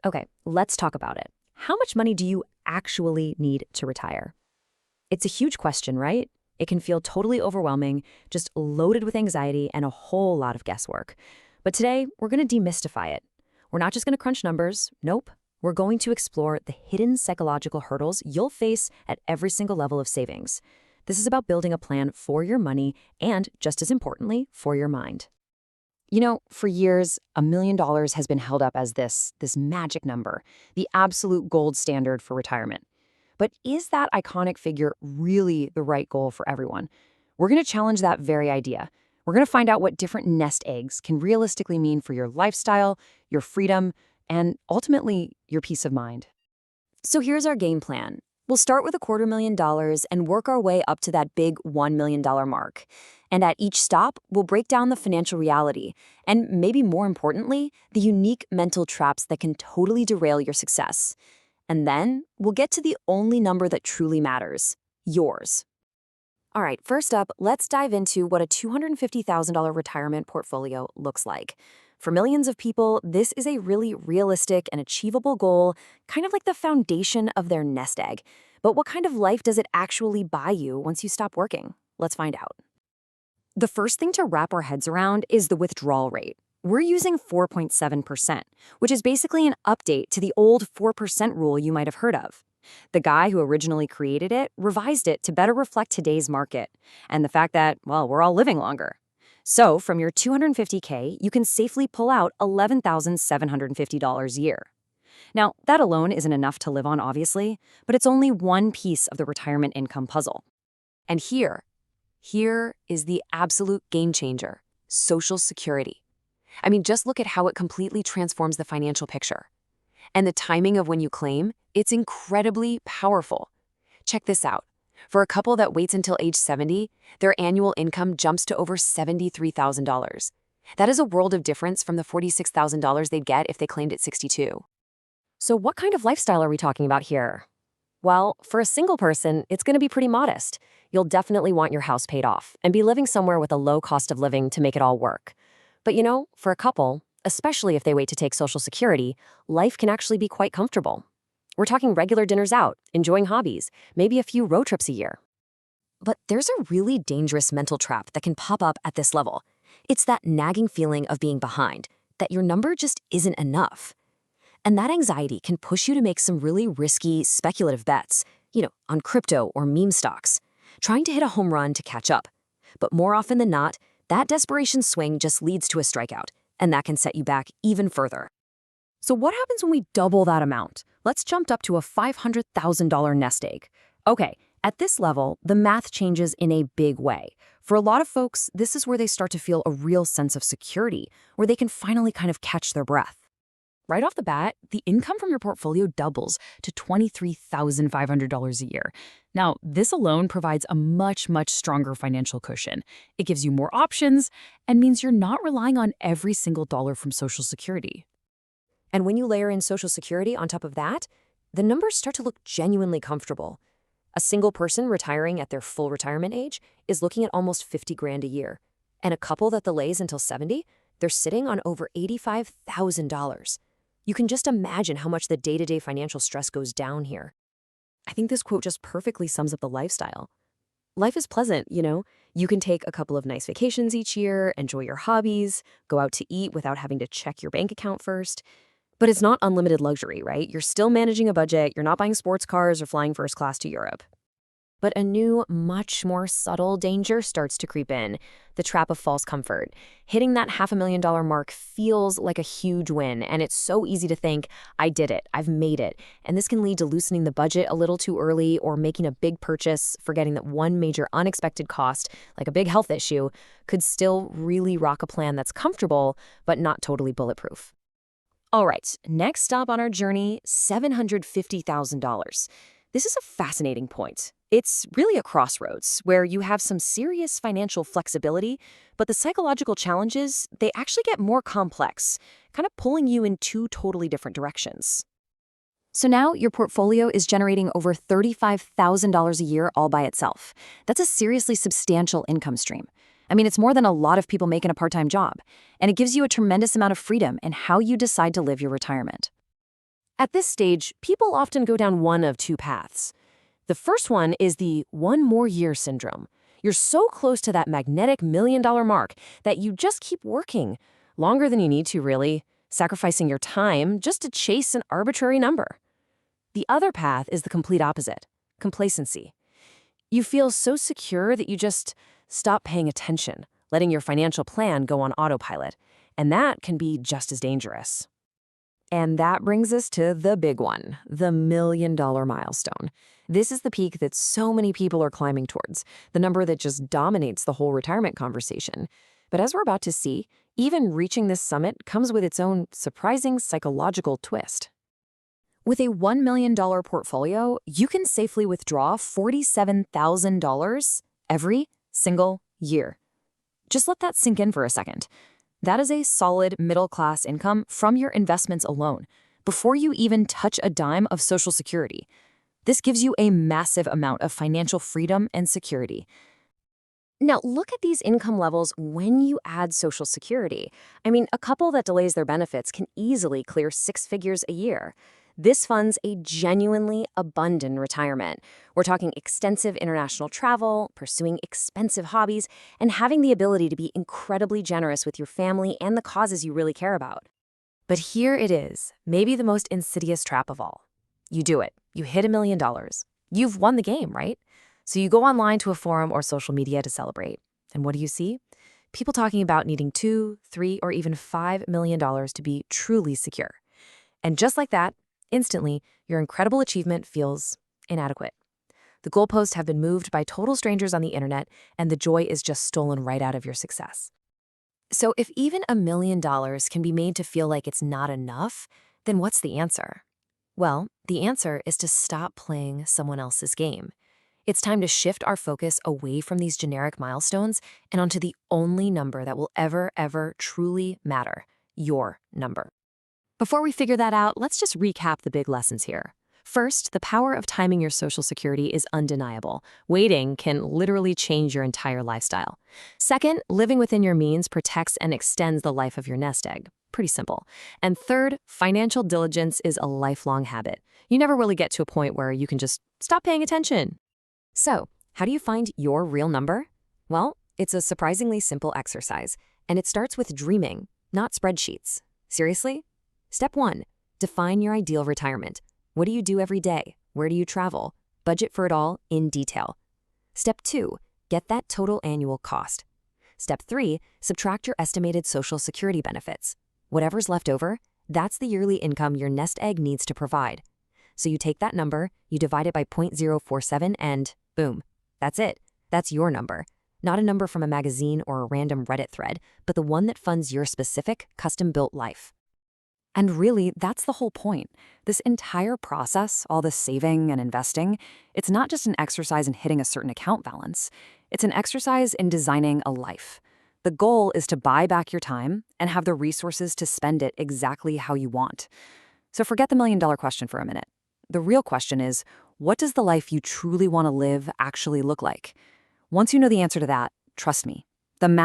Okay, let's talk about it. How much money do you actually need to retire? It's a huge question, right? It can feel totally overwhelming, just loaded with anxiety and a whole lot of guesswork. But today, we're going to demystify it. We're not just going to crunch numbers. Nope. We're going to explore the hidden psychological hurdles you'll face at every single level of savings. This is about building a plan for your money and, just as importantly, for your mind. You know, for years, $1 million has been held up as this magic number, the absolute gold standard for retirement. But is that iconic figure really the right goal for everyone? We're going to challenge that very idea. We're going to find out what different nest eggs can realistically mean for your lifestyle, your freedom, and ultimately, your peace of mind. So here's our game plan. We'll start with $250,000 and work our way up to that big $1 million mark. And at each stop, we'll break down the financial reality, and maybe more importantly, the unique mental traps that can totally derail your success. And then, we'll get to the only number that truly matters, yours. All right, first up, let's dive into what a $250,000 retirement portfolio looks like. For millions of people, this is a really realistic and achievable goal, kind of like the foundation of their nest egg. But what kind of life does it actually buy you once you stop working? Let's find out. The first thing to wrap our heads around is the withdrawal rate. We're using 4.7%, which is basically an update to the old 4% rule you might have heard of. The guy who originally created it revised it to better reflect today's market and the fact that, well, we're all living longer. So from your $250K, you can safely pull out $11,750 a year. Now, that alone isn't enough to live on, obviously, but it's only one piece of the retirement income puzzle. And here is the absolute game changer, Social Security. I mean, just look at how it completely transforms the financial picture. And the timing of when you claim, it's incredibly powerful. Check this out. For a couple that waits until age 70, their annual income jumps to over $73,000. That is a world of difference from the $46,000 they'd get if they claimed at 62. So what kind of lifestyle are we talking about here? Well, for a single person, it's going to be pretty modest. You'll definitely want your house paid off and be living somewhere with a low cost of living to make it all work. But you know, for a couple, especially if they wait to take Social Security, life can actually be quite comfortable. We're talking regular dinners out, enjoying hobbies, maybe a few road trips a year. But there's a really dangerous mental trap that can pop up at this level. It's that nagging feeling of being behind, that your number just isn't enough. And that anxiety can push you to make some really risky, speculative bets, on crypto or meme stocks, trying to hit a home run to catch up. But more often than not, that desperation swing just leads to a strikeout, and that can set you back even further. So what happens when we double that amount? Let's jump up to a $500,000 nest egg. Okay, at this level, the math changes in a big way. For a lot of folks, this is where they start to feel a real sense of security, where they can finally kind of catch their breath. Right off the bat, the income from your portfolio doubles to $23,500 a year. Now, this alone provides a much, much stronger financial cushion. It gives you more options and means you're not relying on every single dollar from Social Security. And when you layer in Social Security on top of that, the numbers start to look genuinely comfortable. A single person retiring at their full retirement age is looking at almost $50,000 a year. And a couple that delays until 70, they're sitting on over $85,000. You can just imagine how much the day-to-day financial stress goes down here. I think this quote just perfectly sums up the lifestyle. Life is pleasant, You can take a couple of nice vacations each year, enjoy your hobbies, go out to eat without having to check your bank account first. But it's not unlimited luxury, right? You're still managing a budget, you're not buying sports cars or flying first class to Europe. But a new, much more subtle danger starts to creep in, the trap of false comfort. Hitting that $500,000 mark feels like a huge win, and it's so easy to think, I did it, I've made it. And this can lead to loosening the budget a little too early or making a big purchase, forgetting that one major unexpected cost, like a big health issue, could still really rock a plan that's comfortable, but not totally bulletproof. All right, next stop on our journey, $750,000. This is a fascinating point. It's really a crossroads where you have some serious financial flexibility, but the psychological challenges, they actually get more complex, kind of pulling you in two totally different directions. So now your portfolio is generating over $35,000 a year all by itself. That's a seriously substantial income stream. I mean, it's more than a lot of people make in a part-time job, and it gives you a tremendous amount of freedom in how you decide to live your retirement. At this stage, people often go down one of two paths. The first one is the one more year syndrome. You're so close to that magnetic $1 million mark that you just keep working, longer than you need to, really, sacrificing your time just to chase an arbitrary number. The other path is the complete opposite, complacency. You feel so secure that you just stop paying attention, letting your financial plan go on autopilot, and that can be just as dangerous. And that brings us to the big one, the $1 million milestone. This is the peak that so many people are climbing towards, the number that just dominates the whole retirement conversation. But as we're about to see, even reaching this summit comes with its own surprising psychological twist. With a $1 million portfolio, you can safely withdraw $47,000 every single year. Just let that sink in for a second. That is a solid middle-class income from your investments alone, before you even touch a dime of Social Security. This gives you a massive amount of financial freedom and security. Now, look at these income levels when you add Social Security. I mean, a couple that delays their benefits can easily clear 6 figures a year. This funds a genuinely abundant retirement. We're talking extensive international travel, pursuing expensive hobbies, and having the ability to be incredibly generous with your family and the causes you really care about. But here it is, maybe the most insidious trap of all. You do it. You hit $1 million. You've won the game, right? So you go online to a forum or social media to celebrate. And what do you see? People talking about needing $2, $3, or even $5 million to be truly secure. And just like that, instantly, your incredible achievement feels inadequate. The goalposts have been moved by total strangers on the internet, and the joy is just stolen right out of your success. So if even $1 million can be made to feel like it's not enough, then what's the answer? Well, the answer is to stop playing someone else's game. It's time to shift our focus away from these generic milestones and onto the only number that will ever truly matter, your number. Before we figure that out, let's just recap the big lessons here. First, the power of timing your Social Security is undeniable. Waiting can literally change your entire lifestyle. Second, living within your means protects and extends the life of your nest egg. Pretty simple. And third, financial diligence is a lifelong habit. You never really get to a point where you can just stop paying attention. So, how do you find your real number? Well, it's a surprisingly simple exercise, and it starts with dreaming, not spreadsheets. Seriously? Step 1, define your ideal retirement. What do you do every day? Where do you travel? Budget for it all in detail. Step 2, get that total annual cost. Step 3, subtract your estimated Social Security benefits. Whatever's left over, that's the yearly income your nest egg needs to provide. So you take that number, you divide it by 0.047, and boom, that's it. That's your number. Not a number from a magazine or a random Reddit thread, but the one that funds your specific, custom-built life. And really, that's the whole point. This entire process, all this saving and investing, it's not just an exercise in hitting a certain account balance. It's an exercise in designing a life. The goal is to buy back your time and have the resources to spend it exactly how you want. So forget the $1 million question for a minute. The real question is, what does the life you truly want to live actually look like? Once you know the answer to that, trust me, the math